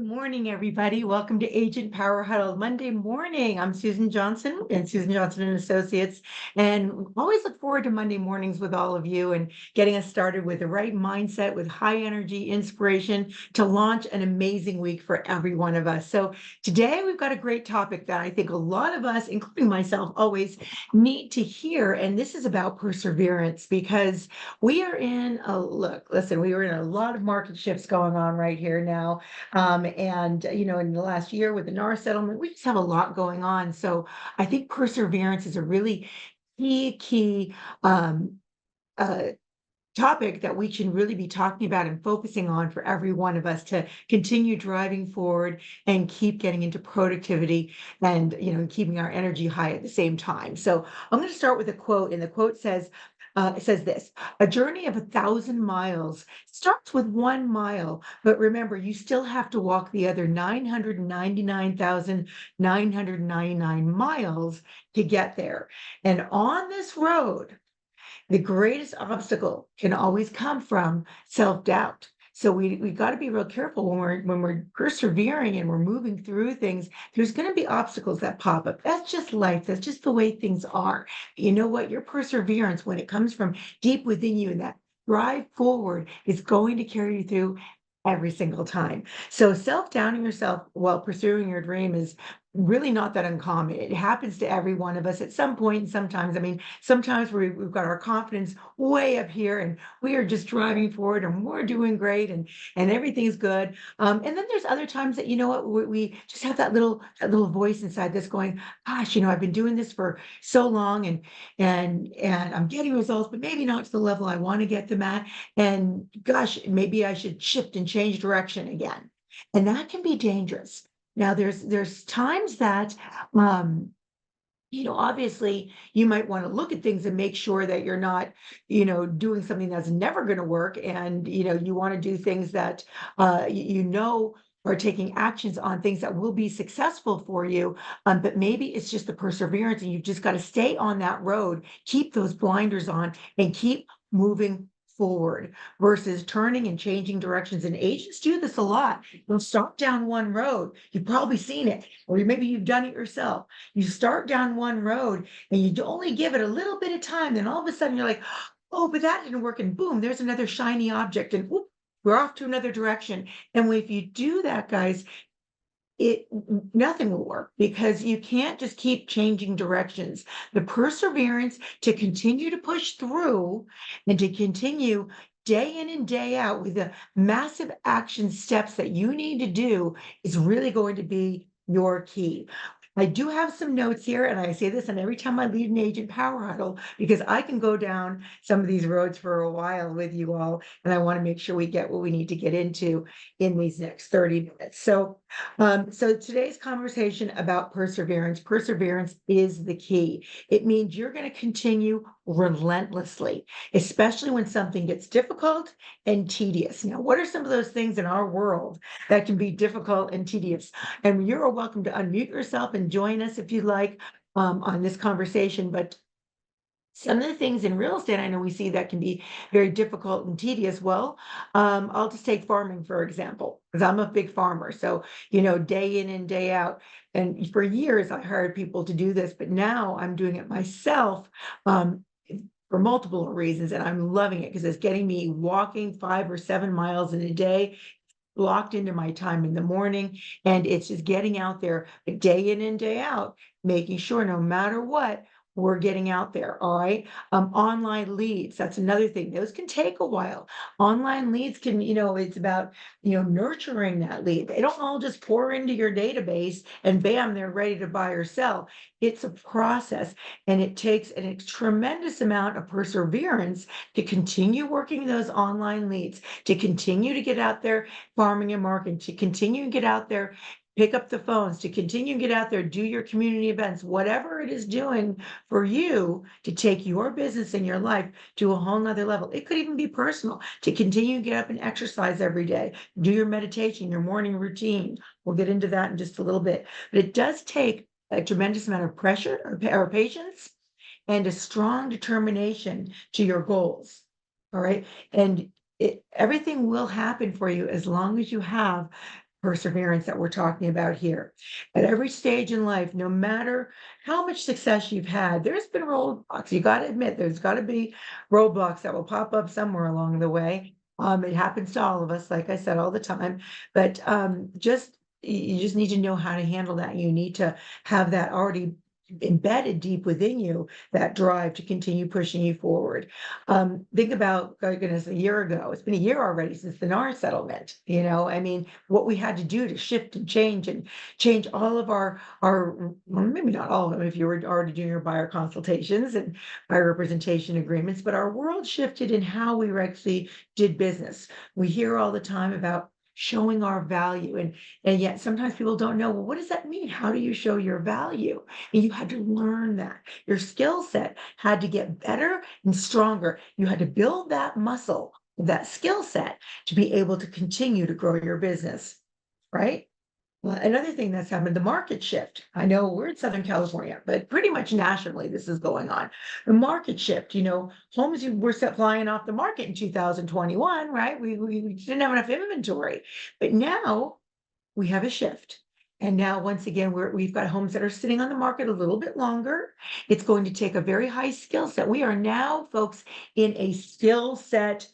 Good morning, everybody. Welcome to Agent Power Huddle Monday morning. I'm Susan Johnson and Susan Johnson and Associates, and always look forward to Monday mornings with all of you and getting us started with the right mindset, with high energy, inspiration to launch an amazing week for every one of us. So today we've got a great topic that I think a lot of us, including myself, always need to hear, and this is about perseverance because we are in a we are in a lot of market shifts going on right here now. In the last year with the NAR settlement, we just have a lot going on. So I think perseverance is a really key um, uh, topic that we can really be talking about and focusing on for every one of us to continue driving forward and keep getting into productivity and keeping our energy high at the same time. So I'm going to start with a quote, and the quote says, it says this: a journey of 1,000 miles starts with 1 mile, but remember, you still have to walk the other 999,999 miles to get there. And on this road, the greatest obstacle can always come from self-doubt. So we got to be real careful when we're persevering and we're moving through things. There's going to be obstacles that pop up. That's just life. That's just the way things are. You know what? Your perseverance, when it comes from deep within you, and that drive forward, is going to carry you through every single time. So self-doubting yourself while pursuing your dream is really not that uncommon. It happens to every one of us at some point. And sometimes, sometimes we've got our confidence way up here and we are just driving forward and we're doing great and everything's good. And then there's other times that, you know what, we just have that little voice inside that's going, gosh, I've been doing this for so long and I'm getting results, but maybe not to the level I want to get them at. And gosh, maybe I should shift and change direction again. And that can be dangerous. Now, there's times that, obviously you might want to look at things and make sure that you're not, doing something that's never going to work. And, you want to do things that, are taking actions on things that will be successful for you. But maybe it's just the perseverance and you've just got to stay on that road, keep those blinders on and keep moving forward versus turning and changing directions. And agents do this a lot. They'll start down one road. You've probably seen it, or maybe you've done it yourself. You start down one road and you only give it a little bit of time. Then all of a sudden you're like, oh, but that didn't work. And boom, there's another shiny object. And whoop, we're off to another direction. And if you do that, guys, it nothing will work because you can't just keep changing directions. The perseverance to continue to push through and to continue day in and day out with the massive action steps that you need to do is really going to be your key. I do have some notes here, and I say this on every time I lead an agent power huddle because I can go down some of these roads for a while with you all, and I want to make sure we get what we need to get into in these next 30 minutes. So today's conversation about perseverance. Perseverance is the key. It means you're going to continue relentlessly, especially when something gets difficult and tedious. Now, what are some of those things in our world that can be difficult and tedious? And you're welcome to unmute yourself and join us if you'd like on this conversation. But some of the things in real estate, I know we see that can be very difficult and tedious. Well, I'll just take farming, for example, because I'm a big farmer. So, day in and day out. And for years, I hired people to do this, but now I'm doing it myself. For multiple reasons, and I'm loving it because it's getting me walking 5 or 7 miles in a day, locked into my time in the morning, and it's just getting out there day in and day out, making sure no matter what, we're getting out there. All right. Online leads, that's another thing. Those can take a while. Online leads can, it's about, nurturing that lead. They don't all just pour into your database and bam, they're ready to buy or sell. It's a process, and it takes a tremendous amount of perseverance to continue working those online leads, to continue to get out there farming and marketing, to continue to get out there, pick up the phones, to continue to get out there, do your community events, whatever it is doing for you to take your business and your life to a whole nother level. It could even be personal, to continue to get up and exercise every day, do your meditation, your morning routine. We'll get into that in just a little bit, but it does take a tremendous amount of pressure or patience and a strong determination to your goals. All right. And everything will happen for you as long as you have perseverance that we're talking about here. At every stage in life, no matter how much success you've had, there's been roadblocks. You got to admit, there's got to be roadblocks that will pop up somewhere along the way. It happens to all of us, like I said, all the time. But just you just need to know how to handle that. You need to have that already embedded deep within you, that drive to continue pushing you forward. Think about, oh goodness, a year ago, it's been a year already since the NAR settlement. I mean, what we had to do to shift and change all of well, maybe not all of them if you were already doing your buyer consultations and buyer representation agreements, but our world shifted in how we actually did business. We hear all the time about showing our value, and yet sometimes people don't know, well, what does that mean? How do you show your value? And you had to learn that. Your skill set had to get better and stronger. You had to build that muscle, that skill set, to be able to continue to grow your business, right? Well, another thing that's happened, the market shift. I know we're in Southern California, but pretty much nationally, this is going on. The market shift, homes were set flying off the market in 2021, right? We didn't have enough inventory, but now we have a shift. And now, once again, we've got homes that are sitting on the market a little bit longer. It's going to take a very high skill set. We are now, folks, in a skill set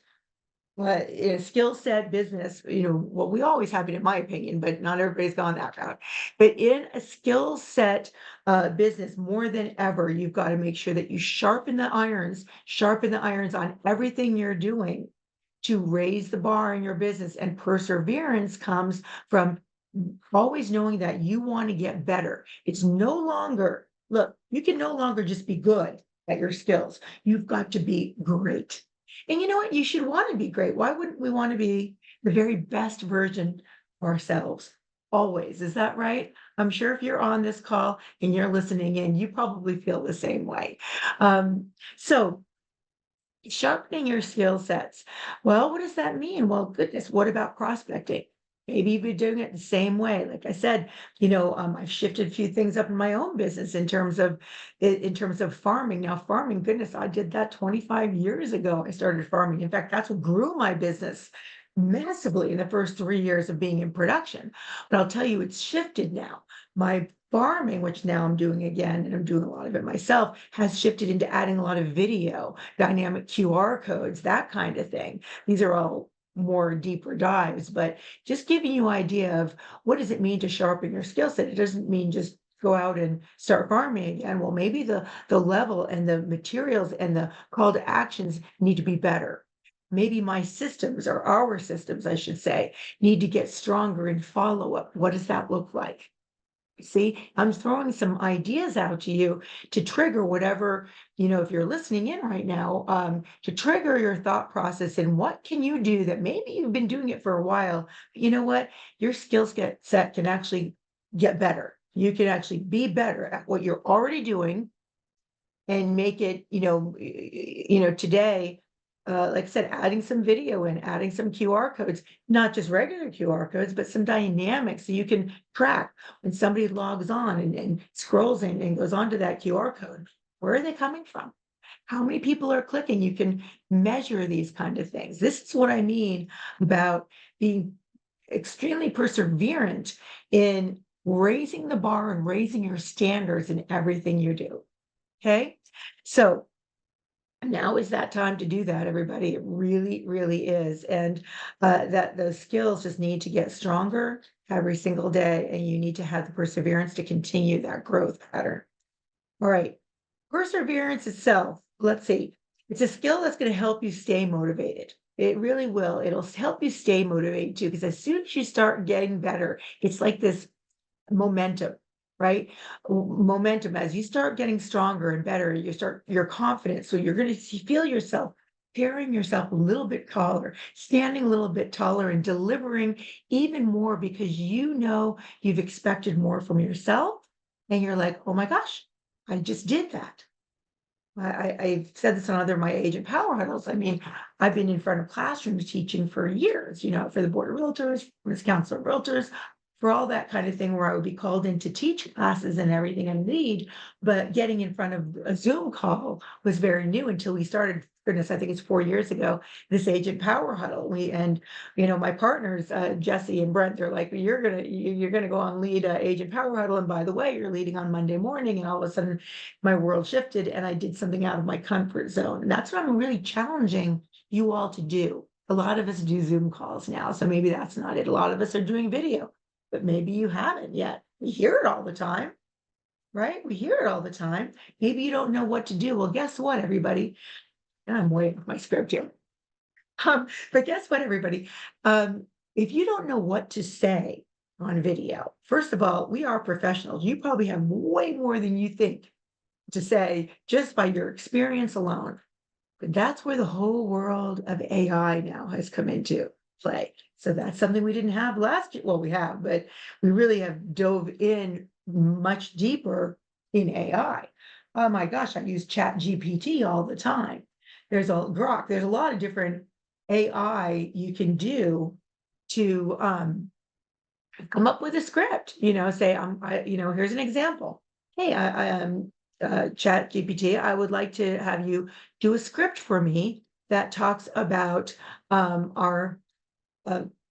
business, what we always have it, in my opinion, but not everybody's gone that route. But in a skill set business, more than ever, you've got to make sure that you sharpen the irons on everything you're doing to raise the bar in your business. And perseverance comes from always knowing that you want to get better. It's no longer, look, you can no longer just be good at your skills. You've got to be great. And you know what? You should want to be great. Why wouldn't we want to be the very best version of ourselves? Always. Is that right? I'm sure if you're on this call and you're listening in, you probably feel the same way. So sharpening your skill sets. Well, what does that mean? Well, goodness, what about prospecting? Maybe you've been doing it the same way. Like I said, I've shifted a few things up in my own business in terms of farming. Now, farming, goodness, I did that 25 years ago. I started farming. In fact, that's what grew my business massively in the first 3 years of being in production. But I'll tell you, it's shifted now. My farming, which now I'm doing again, and I'm doing a lot of it myself, has shifted into adding a lot of video, dynamic QR codes, that kind of thing. These are all more deeper dives, but just giving you idea of what does it mean to sharpen your skill set. It doesn't mean just go out and start farming again. Well, maybe the level and the materials and the call to actions need to be better. Maybe my systems, or our systems, I should say, need to get stronger in follow up. What does that look like? See, I'm throwing some ideas out to you to trigger whatever, if you're listening in right now, to trigger your thought process. And what can you do that maybe you've been doing it for a while, but you know what? Your set can actually get better. You can actually be better at what you're already doing and make it, today, like I said, adding some video and adding some QR codes, not just regular QR codes, but some dynamics so you can track when somebody logs on and scrolls in and goes onto that QR code. Where are they coming from? How many people are clicking? You can measure these kind of things. This is what I mean about being extremely perseverant in raising the bar and raising your standards in everything you do. Okay. So now is that time to do that, everybody. It really, really is. And that those skills just need to get stronger every single day. And you need to have the perseverance to continue that growth pattern. All right. Perseverance itself, let's see. It's a skill that's going to help you stay motivated. It really will. It'll help you stay motivated too, because as soon as you start getting better, it's like this momentum, right? Momentum. As you start getting stronger and better, you're confident. So you're going to feel yourself carrying yourself a little bit taller, standing a little bit taller, and delivering even more because you've expected more from yourself. And you're like, oh my gosh, I just did that. I've said this on other my agent power huddles. I mean, I've been in front of classrooms teaching for years, for the board of realtors, for this council of realtors. for all that kind of thing where I would be called in to teach classes and everything and lead, but getting in front of a Zoom call was very new until we started, goodness, I think it's 4 years ago, this Agent Power Huddle. My partners, Jesse and Brent, they're like, you're gonna go on lead Agent Power Huddle. And by the way, you're leading on Monday morning. And all of a sudden my world shifted and I did something out of my comfort zone. And that's what I'm really challenging you all to do. A lot of us do Zoom calls now, so maybe that's not it. A lot of us are doing video, but maybe you haven't yet. We hear it all the time, right? We hear it all the time. Maybe you don't know what to do. Well, guess what, everybody? And I'm way off my script here. But guess what, everybody? If you don't know what to say on video, first of all, we are professionals. You probably have way more than you think to say just by your experience alone. But that's where the whole world of AI now has come into play. So that's something we didn't have last year. Well, we have, but we really have dove in much deeper in AI. Oh my gosh, I use Chat GPT all the time. There's a Grok, there's a lot of different AI you can do to come up with a script, say, here's an example. Hey, I am Chat GPT, I would like to have you do a script for me that talks about our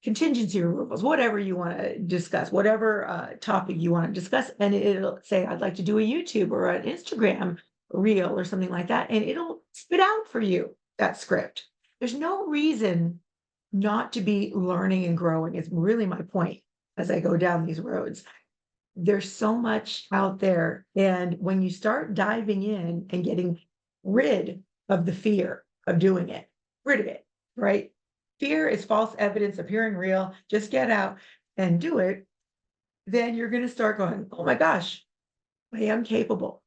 contingency removals, whatever you want to discuss, whatever topic you want to discuss. And it'll say, I'd like to do a YouTube or an Instagram reel or something like that. And it'll spit out for you that script. There's no reason not to be learning and growing, is really my point as I go down these roads. There's so much out there. And when you start diving in and getting rid of the fear of doing it, rid of it, right? Fear is false evidence appearing real. Just get out and do it. Then you're going to start going, oh my gosh, I am capable.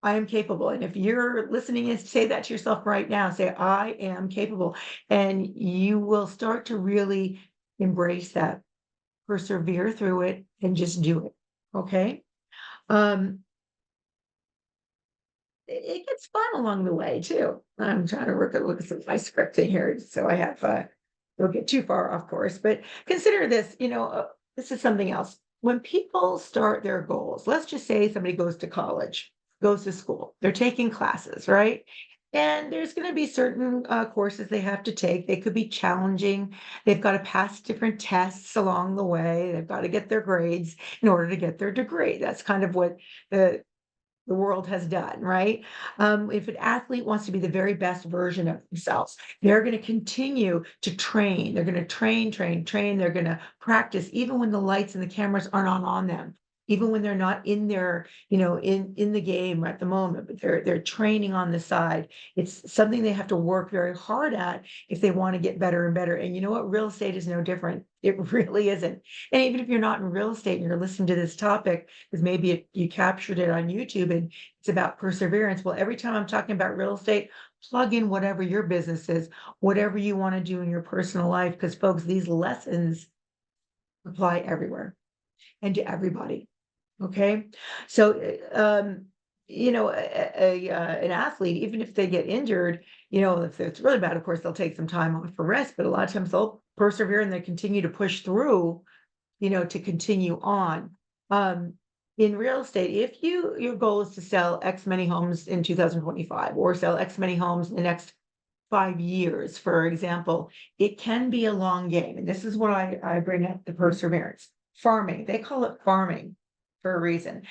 I am capable. And if you're listening and say that to yourself right now, say, I am capable. And you will start to really embrace that, persevere through it, and just do it. Okay. It gets fun along the way too. I'm trying to look at my scripting here, so I have don't get too far off course. But consider this, this is something else. When people start their goals, let's just say somebody goes to college, goes to school, they're taking classes, right? And there's going to be certain courses they have to take. They could be challenging. They've got to pass different tests along the way. They've got to get their grades in order to get their degree. That's kind of what the world has done, right? If an athlete wants to be the very best version of themselves, they're going to continue to train. They're going to train. They're going to practice, even when the lights and the cameras aren't on them, even when they're not in their, in the game at the moment, but they're training on the side. It's something they have to work very hard at if they want to get better and better. And you know what? Real estate is no different. It really isn't. And even if you're not in real estate and you're listening to this topic, because maybe you captured it on YouTube and it's about perseverance. Well, every time I'm talking about real estate, plug in whatever your business is, whatever you want to do in your personal life, because folks, these lessons apply everywhere and to everybody. Okay. So, an athlete, even if they get injured, if it's really bad, of course, they'll take some time off for rest, but a lot of times they'll persevere and they continue to push through, to continue on. In real estate, if your goal is to sell X many homes in 2025 or sell X many homes in the next 5 years, for example, it can be a long game. And this is what I bring up the perseverance. Farming, they call it farming for a reason.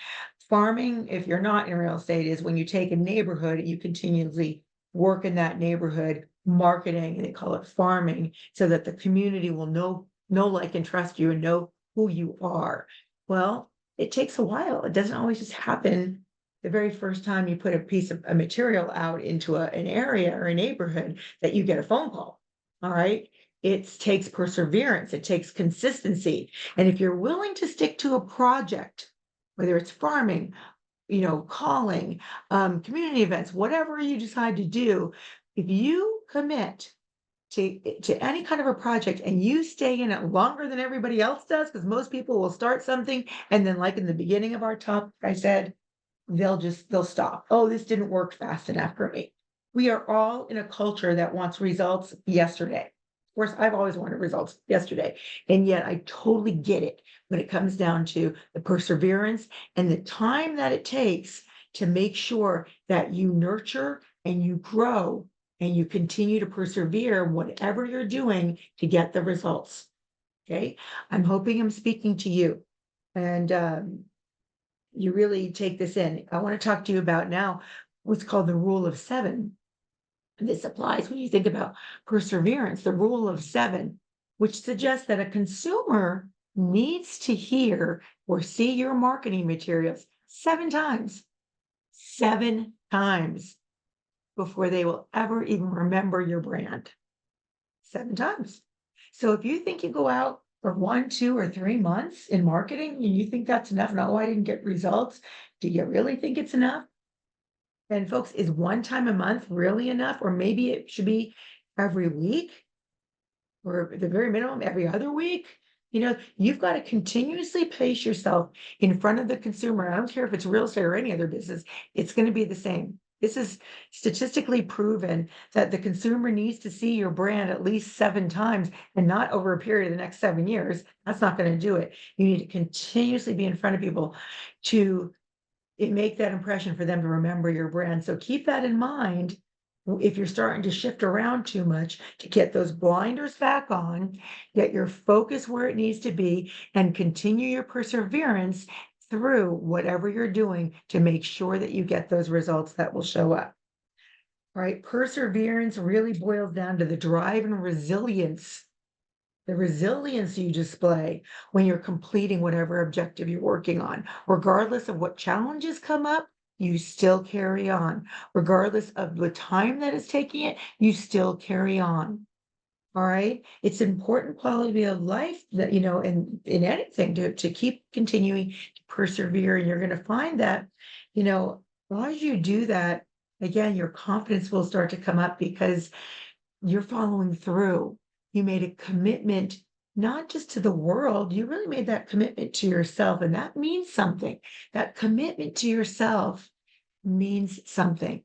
Farming, if you're not in real estate, is when you take a neighborhood and you continually work in that neighborhood, marketing, and they call it farming, so that the community will know, like, and trust you and know who you are. Well, it takes a while. It doesn't always just happen the very first time you put a piece of a material out into an area or a neighborhood that you get a phone call. All right. It takes perseverance. It takes consistency. And if you're willing to stick to a project, whether it's farming, calling, community events, whatever you decide to do, if you commit to any kind of a project and you stay in it longer than everybody else does, because most people will start something and then, like in the beginning of our talk, I said, they'll stop. Oh, this didn't work fast enough for me. We are all in a culture that wants results yesterday. Of course, I've always wanted results yesterday, and yet I totally get it when it comes down to the perseverance and the time that it takes to make sure that you nurture and you grow and you continue to persevere in whatever you're doing to get the results. Okay. I'm hoping I'm speaking to you and you really take this in. I want to talk to you about now what's called the rule of seven. And this applies when you think about perseverance, the rule of seven, which suggests that a consumer needs to hear or see your marketing materials 7 times, 7 times before they will ever even remember your brand. 7 times. So if you think you go out for 1, 2, or 3 months in marketing and you think that's enough, no, I didn't get results. Do you really think it's enough? And folks, is 1 time a month really enough? Or maybe it should be every week or at the very minimum every other week. You've got to continuously place yourself in front of the consumer. I don't care if it's real estate or any other business, it's going to be the same. This is statistically proven that the consumer needs to see your brand at least 7 times and not over a period of the next 7 years. That's not going to do it. You need to continuously be in front of people to make that impression for them to remember your brand. So keep that in mind if you're starting to shift around too much, to get those blinders back on, get your focus where it needs to be, and continue your perseverance through whatever you're doing to make sure that you get those results that will show up. All right. Perseverance really boils down to the drive and resilience, the resilience you display when you're completing whatever objective you're working on. Regardless of what challenges come up, you still carry on. Regardless of the time that it's taking it, you still carry on. All right. It's important quality of life that, in anything to keep continuing to persevere. And you're going to find that, as long as you do that, again, your confidence will start to come up because you're following through. You made a commitment, not just to the world, you really made that commitment to yourself. And that means something. That commitment to yourself means something.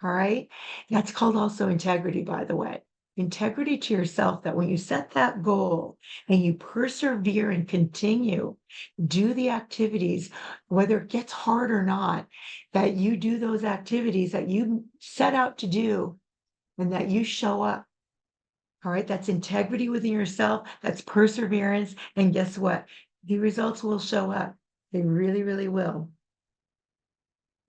All right. That's called also integrity, by the way. Integrity to yourself, that when you set that goal and you persevere and continue, do the activities, whether it gets hard or not, that you do those activities that you set out to do and that you show up. All right, that's integrity within yourself, that's perseverance. And guess what? The results will show up. They really, really will.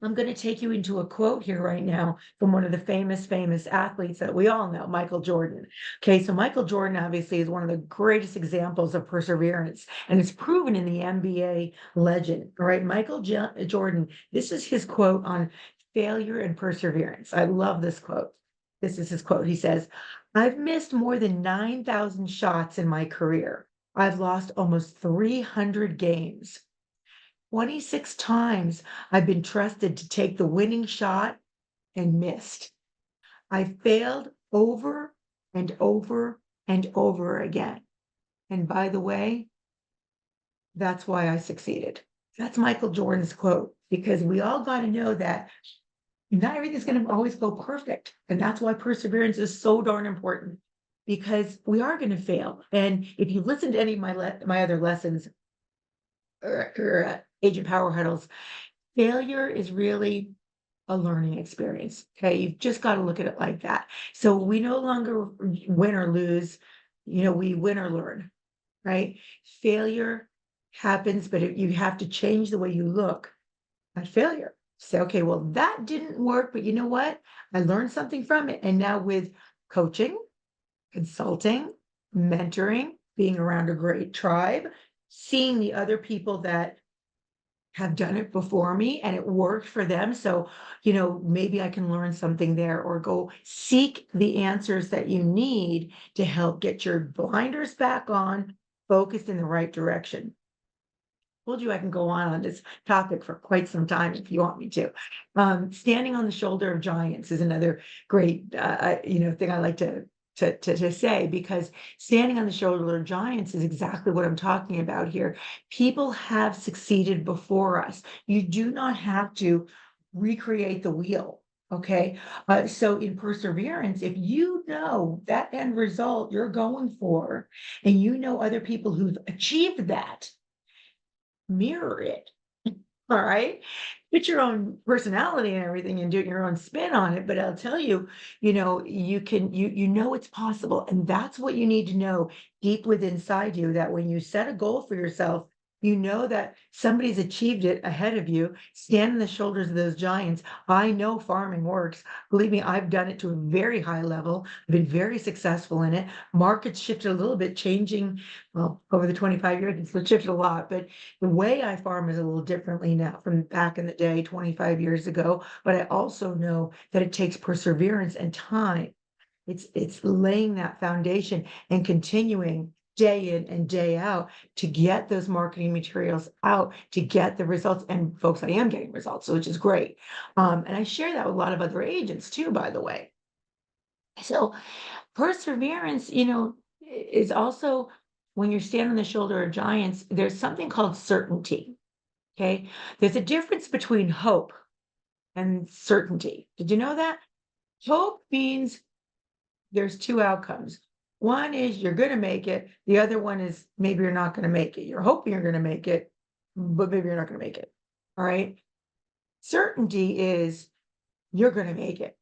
I'm going to take you into a quote here right now from one of the famous athletes that we all know, Michael Jordan. Okay, so Michael Jordan obviously is one of the greatest examples of perseverance, and it's proven in the NBA legend. All right, Jordan, this is his quote on failure and perseverance. I love this quote. This is his quote. He says, "I've missed more than 9,000 shots in my career. I've lost almost 300 games. 26 times I've been trusted to take the winning shot and missed. I failed over and over and over again. And by the way, that's why I succeeded." That's Michael Jordan's quote, because we all got to know that not everything's going to always go perfect. And that's why perseverance is so darn important, because we are going to fail. And if you listen to any of my other lessons or Agent Power Huddles, failure is really a learning experience. Okay. You've just got to look at it like that. So we no longer win or lose, we win or learn, right? Failure happens, but you have to change the way you look at failure. Say, okay, well, that didn't work, but you know what? I learned something from it. And now with coaching, consulting, mentoring, being around a great tribe, seeing the other people that have done it before me and it worked for them. So, maybe I can learn something there, or go seek the answers that you need to help get your blinders back on, focused in the right direction. Told you I can go on this topic for quite some time if you want me to. Standing on the shoulder of giants is another great, thing I like to say, because standing on the shoulder of giants is exactly what I'm talking about here. People have succeeded before us. You do not have to recreate the wheel. Okay. So in perseverance, if you know that end result you're going for, and you know other people who've achieved that, mirror it. All right. Put your own personality and everything and do your own spin on it. But I'll tell you, you know it's possible. And that's what you need to know deep within inside you, that when you set a goal for yourself, you know that somebody's achieved it ahead of you. Stand on the shoulders of those giants. I know farming works. Believe me, I've done it to a very high level. I've been very successful in it. Markets shifted a little bit, changing, well, over the 25 years, it's shifted a lot, but the way I farm is a little differently now from back in the day, 25 years ago, but I also know that it takes perseverance and time. It's laying that foundation and continuing day in and day out to get those marketing materials out, to get the results. And folks, I am getting results, so which is great. And I share that with a lot of other agents too, by the way. So perseverance, is also, when you're standing on the shoulder of giants, there's something called certainty. Okay. There's a difference between hope and certainty. Did you know that? Hope means there's two outcomes. One is you're going to make it. The other one is maybe you're not going to make it. You're hoping you're going to make it, but maybe you're not going to make it. All right. Certainty is you're going to make it.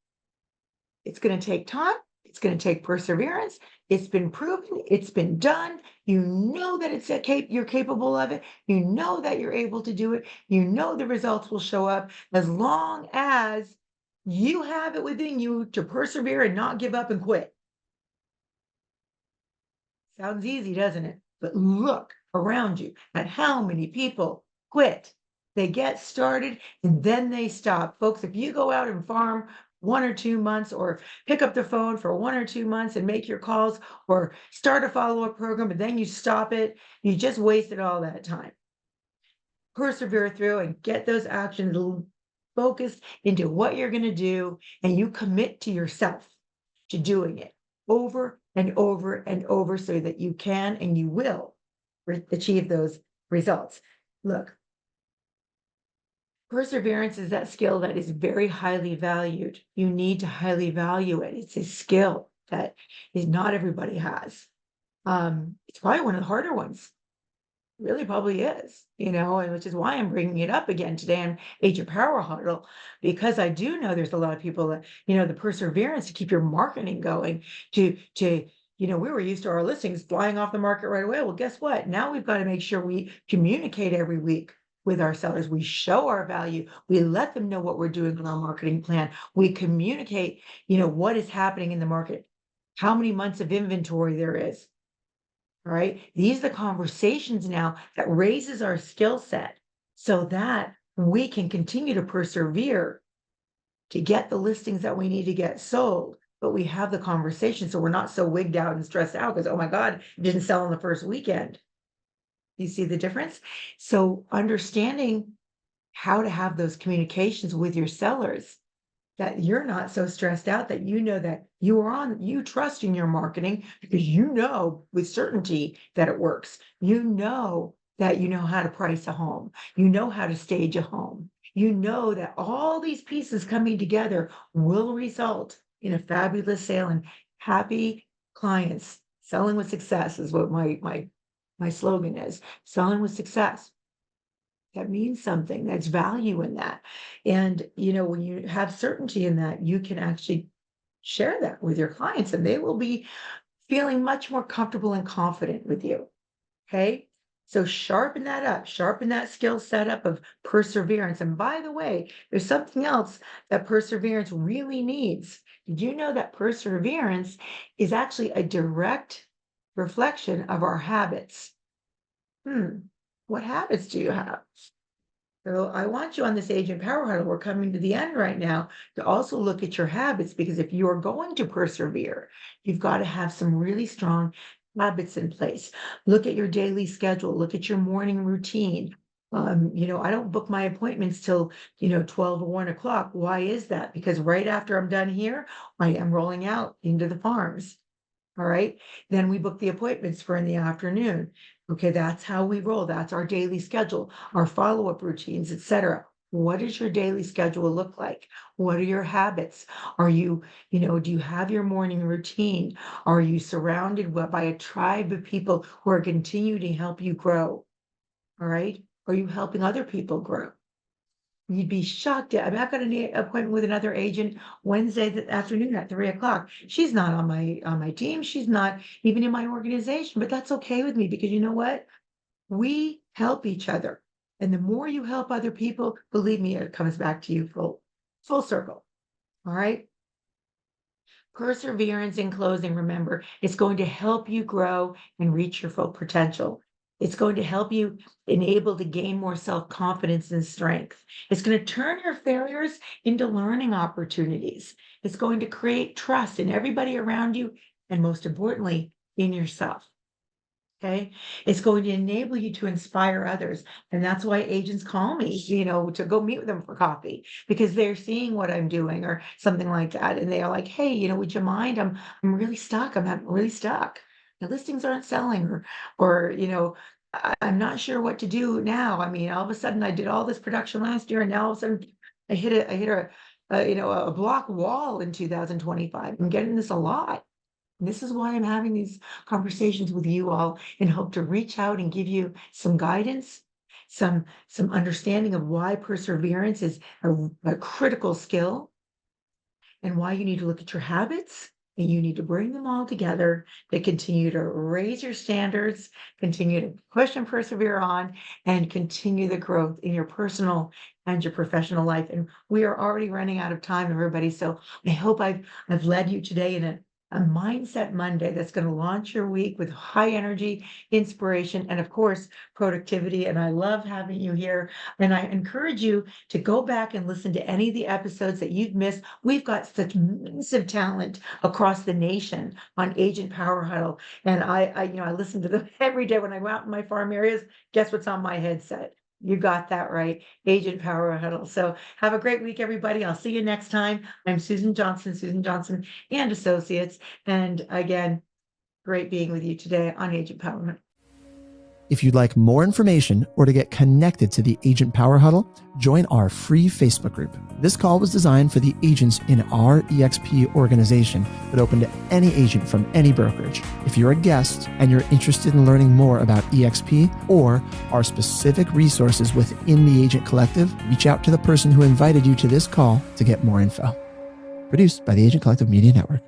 It's going to take time. It's going to take perseverance. It's been proven. It's been done. You know that you're capable of it. You know that you're able to do it. You know the results will show up as long as you have it within you to persevere and not give up and quit. Sounds easy, doesn't it? But look around you at how many people quit. They get started and then they stop. Folks, if you go out and farm 1 or 2 months, or pick up the phone for 1 or 2 months and make your calls, or start a follow-up program, and then you stop it, you just wasted all that time. Persevere through and get those actions focused into what you're going to do, and you commit to yourself to doing it over and over and over so that you can and you will achieve those results. Look, perseverance is that skill that is very highly valued. You need to highly value it. It's a skill that is not everybody has. It's probably one of the harder ones. Really probably is, and which is why I'm bringing it up again today on Agent Power Huddle, because I do know there's a lot of people that, the perseverance to keep your marketing going, we were used to our listings flying off the market right away. Well, guess what? Now we've got to make sure we communicate every week with our sellers. We show our value. We let them know what we're doing with our marketing plan. We communicate, what is happening in the market, how many months of inventory there is. All right. These are the conversations now that raises our skill set so that we can continue to persevere to get the listings that we need to get sold. But we have the conversation so we're not so wigged out and stressed out because, oh my God, it didn't sell in the first weekend. You see the difference? So understanding how to have those communications with your sellers, that you're not so stressed out, that that you trust in your marketing because with certainty that it works. That you know how to price a home. You know how to stage a home. You know that all these pieces coming together will result in a fabulous sale, and happy clients. Selling with success is what my slogan is. Selling with success. That means something. That's value in that. And, when you have certainty in that, you can actually share that with your clients and they will be feeling much more comfortable and confident with you. Okay. So sharpen that up, sharpen that skill set up of perseverance. And by the way, there's something else that perseverance really needs. Did you know that perseverance is actually a direct reflection of our habits? What habits do you have? So I want you on this Agent Power Huddle. We're coming to the end right now, to also look at your habits, because if you're going to persevere, you've got to have some really strong habits in place. Look at your daily schedule. Look at your morning routine. I don't book my appointments till, 12 or 1 o'clock. Why is that? Because right after I'm done here, I am rolling out into the farms. All right. Then we book the appointments for in the afternoon. Okay, that's how we roll. That's our daily schedule, our follow-up routines, etc. What does your daily schedule look like? What are your habits? Are you, do you have your morning routine? Are you surrounded by a tribe of people who are continuing to help you grow? All right. Are you helping other people grow? You'd be shocked. I mean, I've got an appointment with another agent Wednesday afternoon at 3 o'clock. She's not on my team. She's not even in my organization, but that's okay with me because you know what? We help each other. And the more you help other people, believe me, it comes back to you full circle. All right. Perseverance in closing, remember, it's going to help you grow and reach your full potential. It's going to help you enable to gain more self-confidence and strength. It's going to turn your failures into learning opportunities. It's going to create trust in everybody around you, and most importantly, in yourself. Okay. It's going to enable you to inspire others. And that's why agents call me, to go meet with them for coffee because they're seeing what I'm doing or something like that. And they are like, hey, would you mind? I'm really stuck. I'm really stuck. The listings aren't selling or, I'm not sure what to do now. I mean, all of a sudden I did all this production last year and now all of a sudden I hit a block wall in 2025. I'm getting this a lot. This is why I'm having these conversations with you all and hope to reach out and give you some guidance, some understanding of why perseverance is a critical skill and why you need to look at your habits and you need to bring them all together to continue to raise your standards, continue to push and persevere on, and continue the growth in your personal and your professional life. And we are already running out of time, everybody. So I hope I've led you today in a Mindset Monday that's going to launch your week with high energy, inspiration, and of course, productivity. And I love having you here. And I encourage you to go back and listen to any of the episodes that you've missed. We've got such massive talent across the nation on Agent Power Huddle. And I listen to them every day when I go out in my farm areas. Guess what's on my headset? You got that right. Agent Power Huddle. So have a great week, everybody. I'll see you next time. I'm Susan Johnson and Associates. And again, great being with you today on Agent Power Huddle. If you'd like more information or to get connected to the Agent Power Huddle, join our free Facebook group. This call was designed for the agents in our EXP organization, but open to any agent from any brokerage. If you're a guest and you're interested in learning more about EXP or our specific resources within the Agent Collective, reach out to the person who invited you to this call to get more info. Produced by the Agent Collective Media Network.